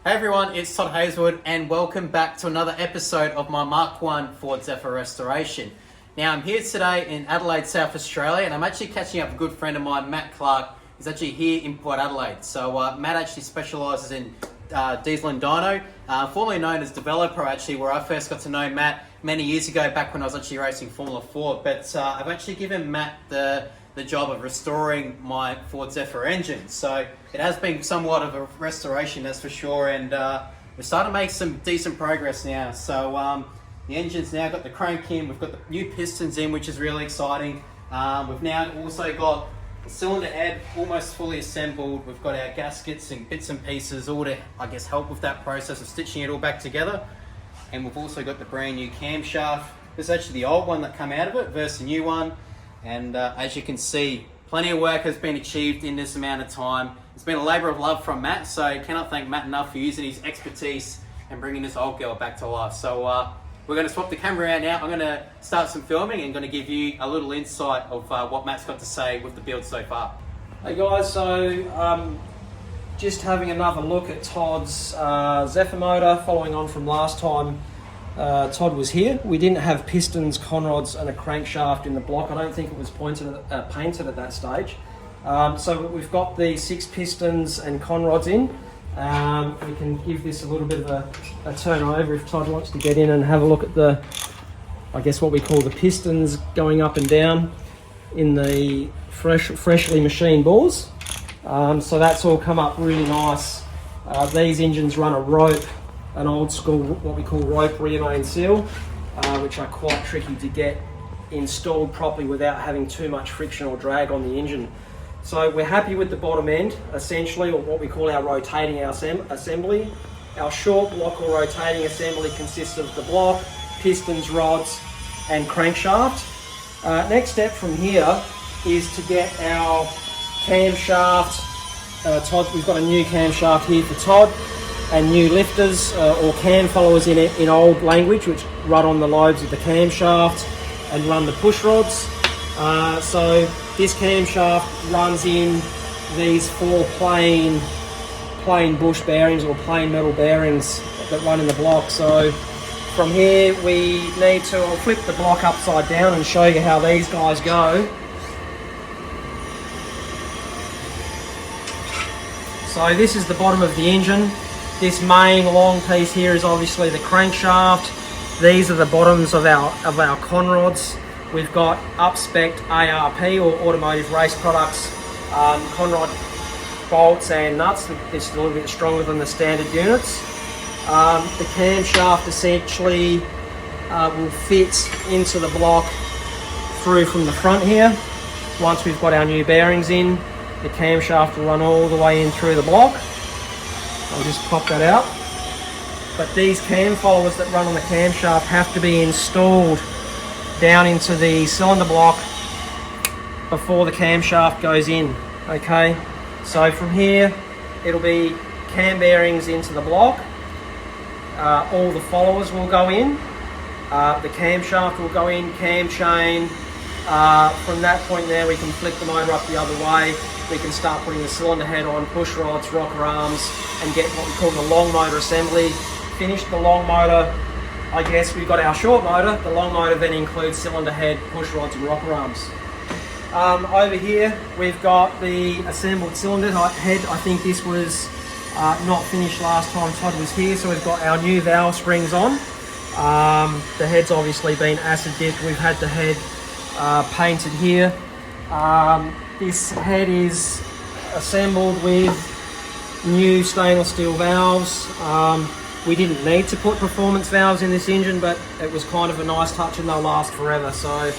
Hey everyone, it's Todd Hazelwood and welcome back to another episode of my Mk1 Ford Zephyr Restoration. Now I'm here today in Adelaide, South Australia, and I'm actually catching up with a good friend of mine, Matt Clarke. He's actually here in Port Adelaide. So Matt actually specialises in diesel and dyno, formerly known as Developer actually, where I first got to know Matt many years ago back when I was actually racing Formula Ford. But I've actually given Matt the job of restoring my Ford Zephyr engine. So it has been somewhat of a restoration, that's for sure, and we're starting to make some decent progress now. So the engine's now got the crank in, we've got the new pistons in, which is really exciting. We've now also got the cylinder head almost fully assembled. We've got our gaskets and bits and pieces all to, I guess, help with that process of stitching it all back together. And we've also got the brand new camshaft. This is actually the old one that came out of it versus the new one. And as you can see, plenty of work has been achieved in this amount of time. It's been a labour of love from Matt, so I cannot thank Matt enough for using his expertise and bringing this old girl back to life. So we're going to swap the camera around now. I'm going to start some filming and going to give you a little insight of what Matt's got to say with the build so far. Hey guys, so just having another look at Todd's Zephyr motor, following on from last time Todd was here. We didn't have pistons, conrods and a crankshaft in the block. I don't think it was painted at that stage. So we've got the 6 pistons and conrods in. We can give this a little bit of a turn over if Todd wants to get in and have a look at the, I guess what we call the pistons going up and down in the freshly machined bores. So that's all come up really nice. These engines run a rope, an old school, what we call rope rear main seal, which are quite tricky to get installed properly without having too much friction or drag on the engine. So we're happy with the bottom end, essentially, or what we call our rotating assembly. Our short block or rotating assembly consists of the block, pistons, rods, and crankshaft. Next step from here is to get our camshaft. Todd, we've got a new camshaft here for Todd, and new lifters or cam followers in old language, which run on the lobes of the camshaft and run the push rods. So this camshaft runs in these 4 plain bush bearings or plain metal bearings that run in the block. So from here we need to, I'll flip the block upside down and show you how these guys go. So this is the bottom of the engine. This main long piece here is obviously the crankshaft. These are the bottoms of our conrods. We've got up-spec'd ARP or Automotive Race Products conrod bolts and nuts. This is a little bit stronger than the standard units. The camshaft essentially will fit into the block through from the front here. Once we've got our new bearings in, the camshaft will run all the way in through the block. I'll just pop that out. But these cam followers that run on the camshaft have to be installed down into the cylinder block before the camshaft goes in. Okay, so from here it'll be cam bearings into the block. All the followers will go in. The camshaft will go in, cam chain. From that point there we can flip the motor up the other way. We can start putting the cylinder head on, push rods, rocker arms, and get what we call the long motor assembly. Finished the long motor, I guess we've got our short motor. The long motor then includes cylinder head, push rods and rocker arms. Over here we've got the assembled cylinder head. I think this was not finished last time Todd was here, so we've got our new valve springs on. The head's obviously been acid dipped. We've had the head painted here. This head is assembled with new stainless steel valves. We didn't need to put performance valves in this engine, but it was kind of a nice touch and they'll last forever. So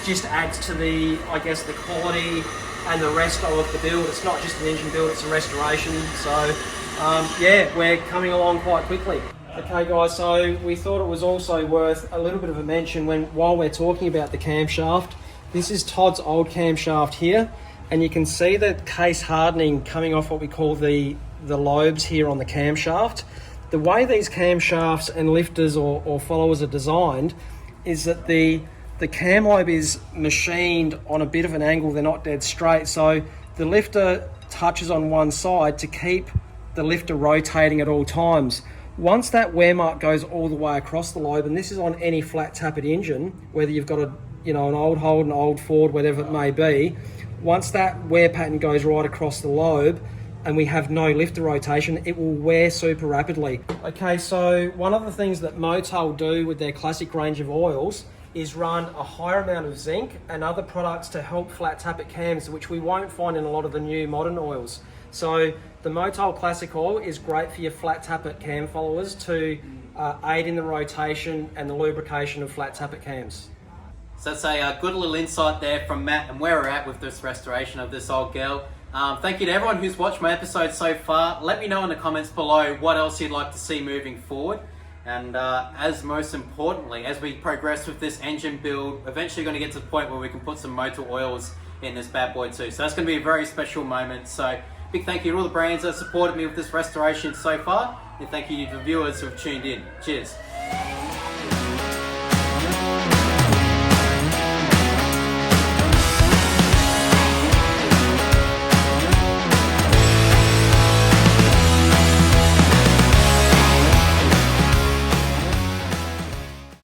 just adds to the, I guess, the quality and the rest of the build. It's not just an engine build, it's a restoration. So yeah, we're coming along quite quickly. Okay guys, so we thought it was also worth a little bit of a mention while we're talking about the camshaft. This is Todd's old camshaft here, and you can see the case hardening coming off what we call the lobes here on the camshaft. The way these camshafts and lifters or followers are designed is that the cam lobe is machined on a bit of an angle. They're not dead straight, so the lifter touches on one side to keep the lifter rotating at all times. Once that wear mark goes all the way across the lobe, and this is on any flat tappet engine, whether you've got an old Holden, old Ford, whatever it may be, once that wear pattern goes right across the lobe and we have no lifter rotation, it will wear super rapidly. Okay, so one of the things that Motul do with their classic range of oils is run a higher amount of zinc and other products to help flat tappet cams, which we won't find in a lot of the new modern oils. So the Motul Classic Oil is great for your flat tappet cam followers to aid in the rotation and the lubrication of flat tappet cams. So that's a good little insight there from Matt and where we're at with this restoration of this old girl. Thank you to everyone who's watched my episode so far. Let me know in the comments below what else you'd like to see moving forward. And as most importantly, as we progress with this engine build, eventually going to get to the point where we can put some Motul oils in this bad boy too. So that's going to be a very special moment. So big thank you to all the brands that supported me with this restoration so far. And thank you to the viewers who have tuned in. Cheers.